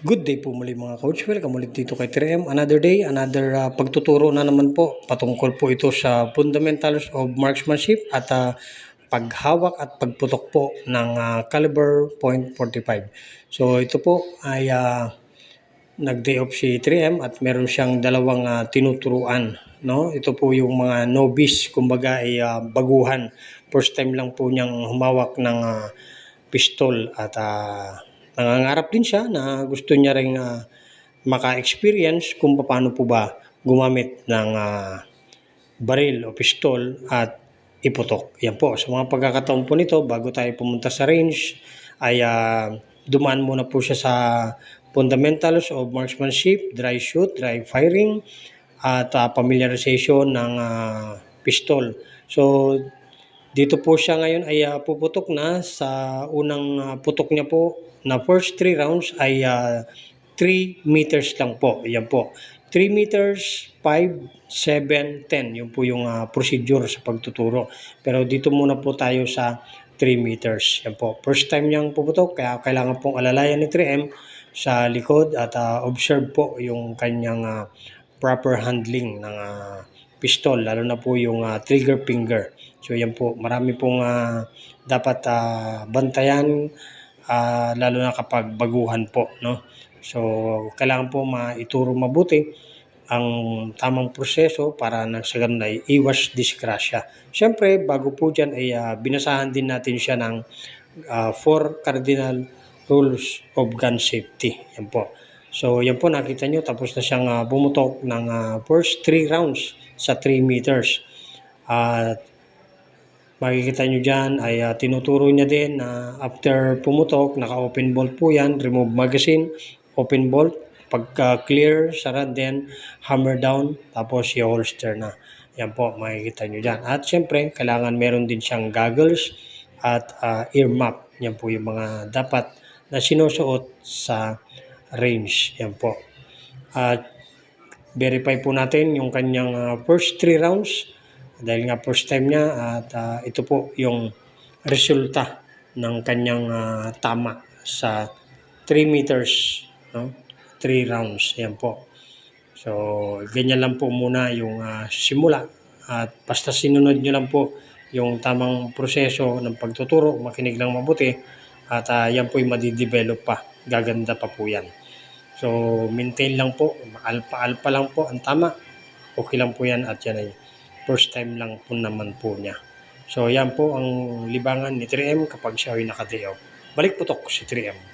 Good day po muli mga coach. Welcome ulit dito kay 3M. Another day, another pagtuturo na naman po. Patungkol po ito sa fundamentals of marksmanship at paghawak at pagputok po ng caliber .45. So ito po ay nag-day off si 3M at meron siyang dalawang tinuturuan. No? Ito po yung mga novice, kumbaga ay baguhan. First time lang po niyang humawak ng pistol at nangangarap din siya na gusto niya ring maka-experience kung paano po ba gumamit ng baril o pistol at iputok. Yan po, sa mga pagkakataon po nito, bago tayo pumunta sa range, ay dumaan muna po siya sa fundamentals of marksmanship, dry shoot, dry firing, at familiarization ng pistol. So, dito po siya ngayon ay puputok na sa unang putok niya po na first 3 rounds ay 3 meters lang po. Yan po. 3 meters, 5, 7, 10. Yun po yung procedure sa pagtuturo. Pero dito muna po tayo sa 3 meters. Yan po. First time niyang puputok, kaya kailangan pong alalayan ni 3M sa likod at observe po yung kanyang proper handling ng pistol, lalo na po yung trigger finger. So yan po, marami pong dapat bantayan, lalo na kapag baguhan po, no? So kailangan po maituro mabuti ang tamang proseso para nang sa ganun ay iwas disgrasya. Siyempre, bago po dyan ay binasahan din natin siya ng 4 cardinal rules of gun safety. Yan po. So yan po, nakita nyo, tapos na siyang bumutok ng first 3 rounds sa 3 meters. At makikita nyo dyan ay tinuturo niya din na after pumutok, naka-open bolt po yan, remove magazine, open bolt, pagka clear, sara, then hammer down, tapos i-holster na. Yan po, makikita nyo dyan. At syempre, kailangan meron din siyang goggles at ear muff. Yan po yung mga dapat na sinusuot sa range. Yan po. At verify po natin yung kanyang first 3 rounds dahil nga first time niya at ito po yung resulta ng kanyang tama sa 3 meters, no? 3 rounds. Yan po. So, ganyan lang po muna yung simula at basta sinunod nyo lang po yung tamang proseso ng pagtuturo, makinig lang mabuti at yan po yung madidevelop pa. Gaganda pa po yan. So, maintain lang po, alpa lang po ang tama. Okay lang po yan at yan ay first time lang po naman po niya. So, yan po ang libangan ni 3M kapag siya ay naka-day off. Balik putok si 3M.